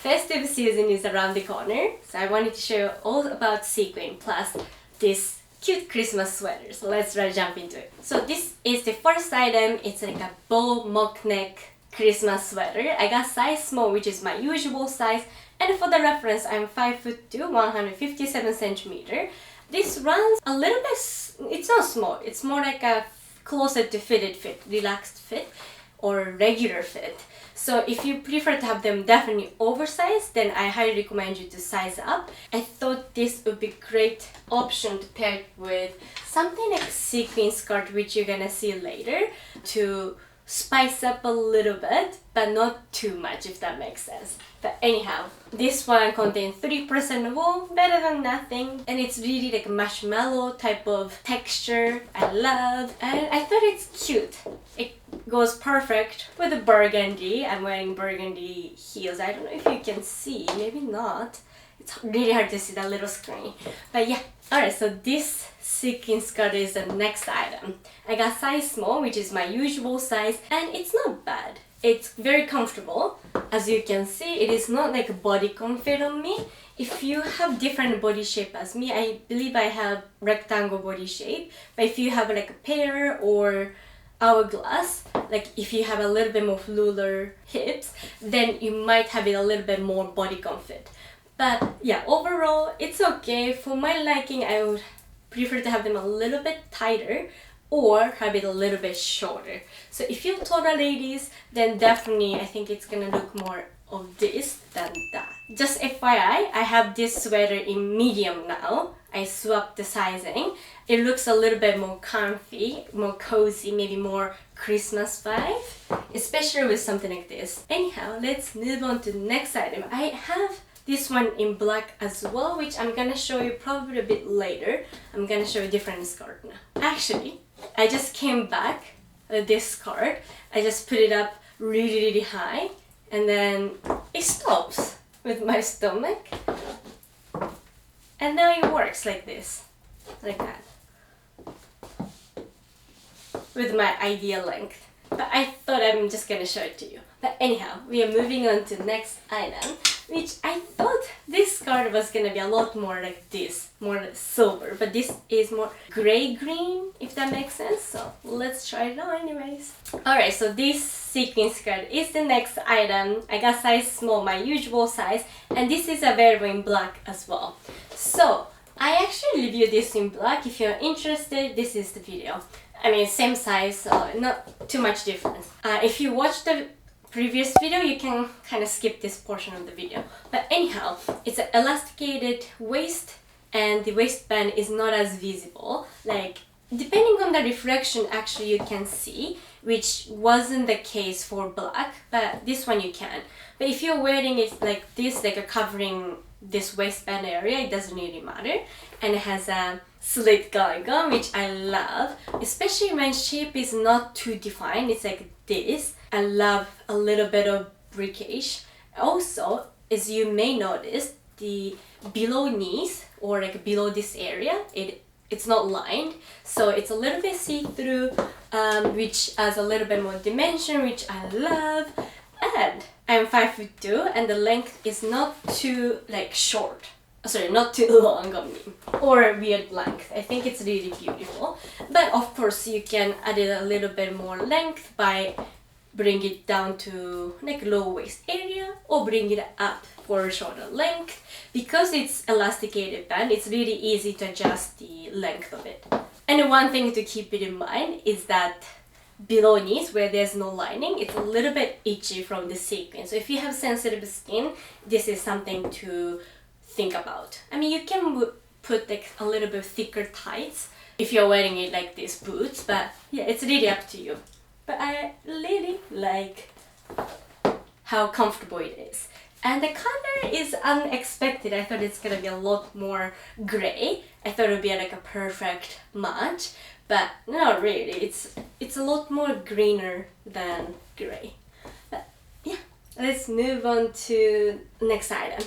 festive season is around the corner, so I wanted to show you all about sequin plus this cute Christmas sweater. So let's jump into it. So this is the first item. It's like a bow mock neck Christmas sweater. I got size small, which is my usual size, and for the reference, I'm 5'2", 157 centimeter. This runs a little bit, it's not small, it's more like a closer to fitted fit, relaxed fit or regular fit. So if you prefer to have them definitely oversized, then I highly recommend you to size up. I thought this would be a great option to pair with something like sequin skirt, which you're gonna see later, to spice up a little bit, but not too much, if that makes sense. But anyhow, this one contains 3% wool, better than nothing, and it's really like a marshmallow type of texture I love, and I thought it's cute. It goes perfect with the burgundy. I'm wearing burgundy heels. I don't know if you can see, maybe not. It's really hard to see that little screen, but yeah. Alright, so this sequin skirt is the next item. I got size small, which is my usual size, and it's not bad. It's very comfortable. As you can see, it is not like a bodycon fit on me. If you have different body shape as me, I believe I have rectangle body shape, but if you have like a pear or hourglass, like if you have a little bit more fuller hips, then you might have it a little bit more bodycon fit. But yeah, overall, it's okay. For my liking, I would prefer to have them a little bit tighter or have it a little bit shorter. So if you're taller ladies, then definitely I think it's gonna look more of this than that. Just FYI, I have this sweater in medium now. I swapped the sizing. It looks a little bit more comfy, more cozy, maybe more Christmas vibe, especially with something like this. Anyhow, let's move on to the next item. I have this one in black as well, which I'm gonna show you probably a bit later. I'm gonna show you a different skirt now. Actually, I just came back with this skirt. I just put it up really high, and then it stops with my stomach. And now it works like this, like that, with my ideal length. But I thought I'm just gonna show it to you. But anyhow, we are moving on to the next item, which I thought this skirt was gonna be a lot more like this, more silver, but this is more gray-green, if that makes sense. So let's try it on anyways. Alright, so this sequin skirt is the next item. I got size small, my usual size, and this is available in black as well. So I actually reviewed this in black. If you're interested, this is the video. I mean, same size, so not too much difference. If you watched the previous video, you can kind of skip this portion of the video. But anyhow, it's an elasticated waist, and the waistband is not as visible. Like, depending on the reflection, actually you can see, which wasn't the case for black, but this one you can. But if you're wearing it like this, like a covering this waistband area, it doesn't really matter. And it has a slit going on, which I love, especially when shape is not too defined. It's like this. I love a little bit of breakage. Also, as you may notice, the below knees or like below this area, it's not lined, so it's a little bit see-through, which adds a little bit more dimension, which I love. And I'm 5'2", and the length is not too like short. Sorry, not too long on me, or a weird length. I think it's really beautiful. But of course, you can add it a little bit more length by bring it down to like low waist area, or bring it up for a shorter length. Because it's elasticated band, it's really easy to adjust the length of it. And one thing to keep it in mind is that below knees, where there's no lining, it's a little bit itchy from the sequin. So if you have sensitive skin, this is something to think about. I mean, you can put like a little bit thicker tights if you're wearing it like these boots, but yeah, it's really up to you. But I really like how comfortable it is. And the color is unexpected. I thought it's gonna be a lot more gray. I thought it would be like a perfect match, but not really. It's a lot more greener than gray. But yeah, let's move on to next item.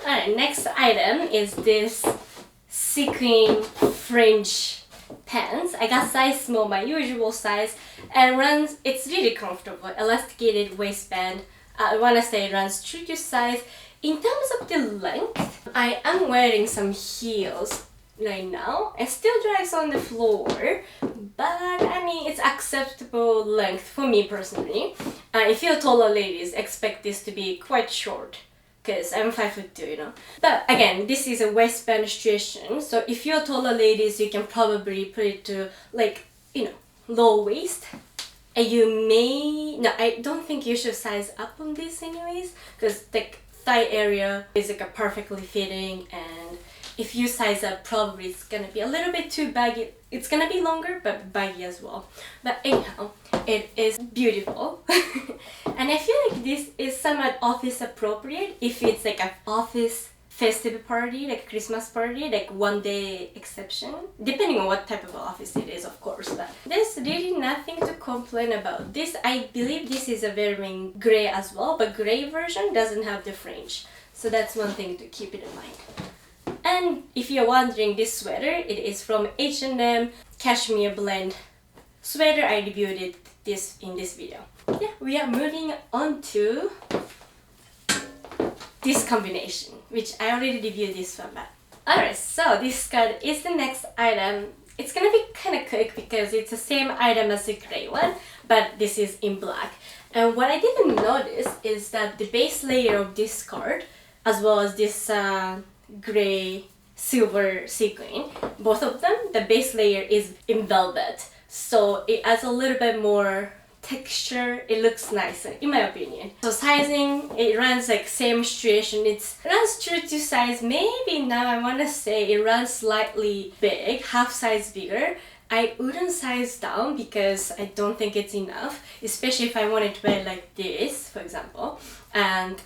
Alright, next item is this sequin fringe pants. I got size small, my usual size, and it's really comfortable. Elasticated waistband. I want to say it runs true to size. In terms of the length, I am wearing some heels right now. It still drags on the floor, but I mean it's acceptable length for me personally. If you're taller ladies, expect this to be quite short, because I'm 5'2", you know. But again, this is a waistband situation, so if you're taller ladies, you can probably put it to like, you know, low waist. And you may, no, I don't think you should size up on this anyways, because like thigh area is like a perfectly fitting, and if you size up, probably it's gonna be a little bit too baggy. It's gonna be longer, but baggy as well. But anyhow, it is beautiful. And I feel like this is somewhat office appropriate if it's like an office festive party, like Christmas party, like one day exception, depending on what type of office it is, of course. But there's really nothing to complain about. This, I believe this is a very gray as well, but gray version doesn't have the fringe, so that's one thing to keep it in mind. And if you're wondering, this sweater, it is from H&M Cashmere Blend sweater. I reviewed this in this video. Yeah, we are moving on to this combination, which I already reviewed this one. But alright, so this skirt is the next item. It's gonna be kind of quick because it's the same item as the gray one, but this is in black. And what I didn't notice is that the base layer of this skirt, as well as this gray silver sequin, both of them, the base layer is in velvet, so it adds a little bit more texture. It looks nicer in my opinion. So sizing, it runs like same situation. It runs true to size. Maybe now I want to say it runs slightly big, half size bigger. I wouldn't size down because I don't think it's enough, especially if I wanted to wear like this, for example. And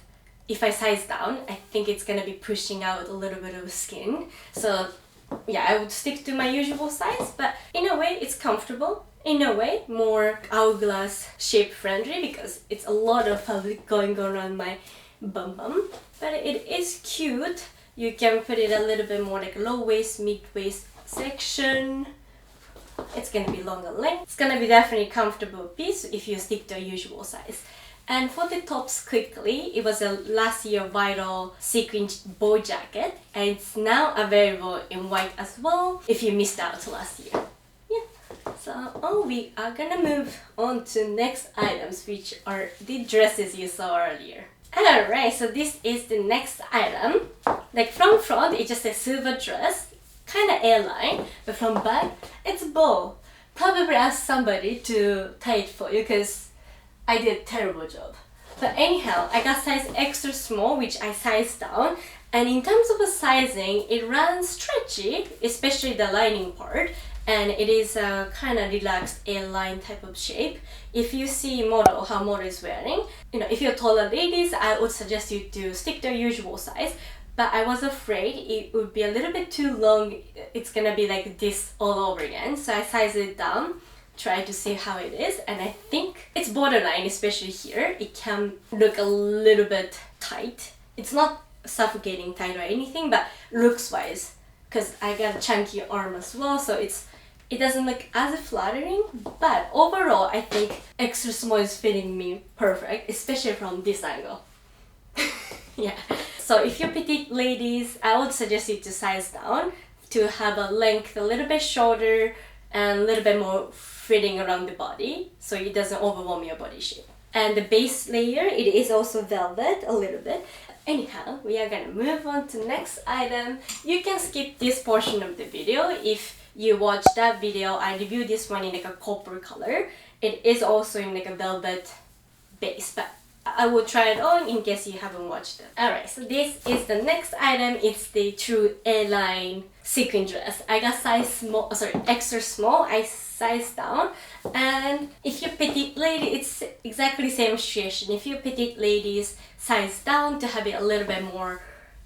if I size down, I think it's gonna be pushing out a little bit of skin. So yeah, I would stick to my usual size, but in a way it's comfortable. In a way, more hourglass shape friendly because it's a lot of fabric going around my bum. But it is cute. You can put it a little bit more like low waist, mid waist section. It's gonna be longer length. It's gonna be definitely a comfortable piece if you stick to a usual size. And for the tops, quickly, it was a last year viral sequin bow jacket, and it's now available in white as well if you missed out last year. So we are gonna move on to next items, which are the dresses you saw earlier. Alright, so this is the next item. Like from front, it's just a silver dress, kind of airline, but from back, it's a bow. Probably ask somebody to tie it for you because I did a terrible job. But anyhow, I got size extra small, which I sized down. And in terms of the sizing, it runs stretchy, especially the lining part. And it is a kind of relaxed airline type of shape. If you see model, how model is wearing, you know, if you're taller ladies, I would suggest you to stick to your usual size. But I was afraid it would be a little bit too long. It's gonna be like this all over again. So I sized it down, tried to see how it is, and I think it's borderline, especially here. It can look a little bit tight. It's not suffocating tight or anything, but looks wise, because I got a chunky arm as well, so it doesn't look as flattering, but overall I think extra small is fitting me perfect, especially from this angle. Yeah. So if you're petite ladies, I would suggest you to size down to have a length a little bit shorter and a little bit more fitting around the body, so it doesn't overwhelm your body shape. And the base layer, it is also velvet a little bit. Anyhow, we are gonna move on to next item. You can skip this portion of the video if you watch that video. I reviewed this one in like a copper color. It is also in like a velvet base, but I will try it on in case you haven't watched it. Alright, so this is the next item. It's the true airline sequin dress. I got size small, extra small. I sized down. And if you're petite lady, it's exactly the same situation. If you're petite ladies, size down to have it a little bit more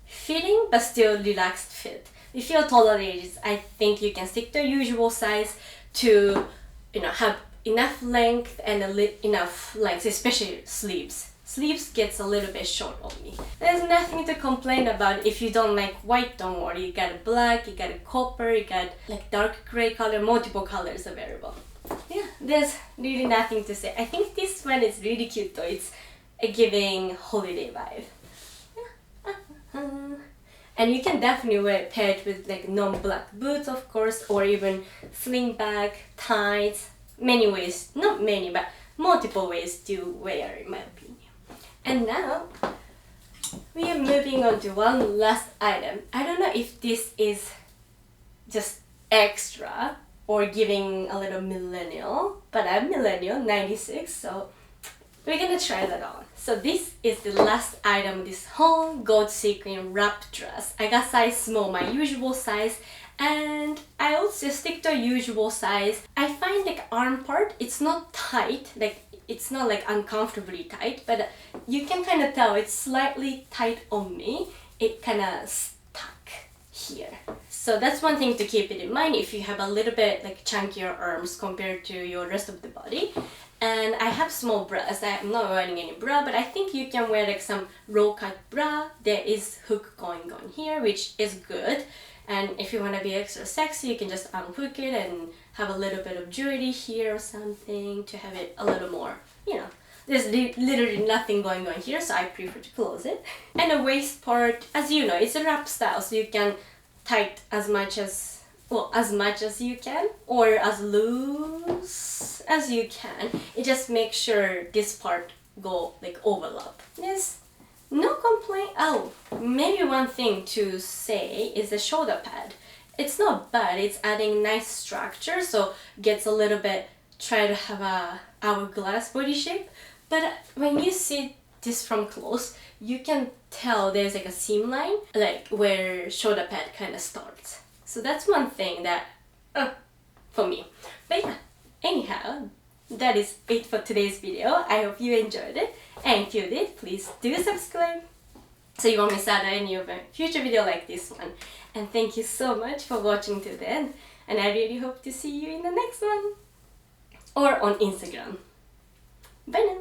fitting but still relaxed fit. If you're taller ladies, I think you can stick to your usual size to, you know, have enough length and enough length, especially sleeves. Sleeves gets a little bit short on me. There's nothing to complain about. If you don't like white, don't worry. You got a black, you got a copper, you got like dark gray color, multiple colors available. Yeah, there's really nothing to say. I think this one is really cute though. giving holiday vibe. And you can definitely wear it paired with like non-black boots, of course, or even sling bag, tights. Many ways, not many, but multiple ways to wear, in my opinion. And now we are moving on to one last item. I don't know if this is just extra or giving a little millennial, but I'm millennial, 96, so we're gonna try that on. So this is the last item, this whole gold sequin wrap dress. I got size small, my usual size, and I also stick to usual size. I find like arm part, it's not tight, like it's not like uncomfortably tight, but you can kind of tell it's slightly tight on me. It kind of stuck here. So that's one thing to keep it in mind if you have a little bit like chunkier arms compared to your rest of the body. And I have small bras. I'm not wearing any bra, but I think you can wear like some roll cut bra. There is hook going on here, which is good. And if you want to be extra sexy, you can just unhook it and have a little bit of jewelry here or something to have it a little more, you know. There's literally nothing going on here, so I prefer to close it. And the waist part, as you know, it's a wrap style, so you can tight as much as, well, as much as you can, or as loose as you can. It just makes sure this part go like overlap. Yes. No complaint. Oh, maybe one thing to say is the shoulder pad. It's not bad, it's adding nice structure, so gets a little bit, try to have a hourglass body shape. But when you see this from close, you can tell there's like a seam line, like where shoulder pad kind of starts. So that's one thing that, for me. But yeah, anyhow, that is it for today's video. I hope you enjoyed it, and if you did, please do subscribe so you won't miss out on any of my future video like this one. And thank you so much for watching till the end, and I really hope to see you in the next one or on Instagram. Bye now!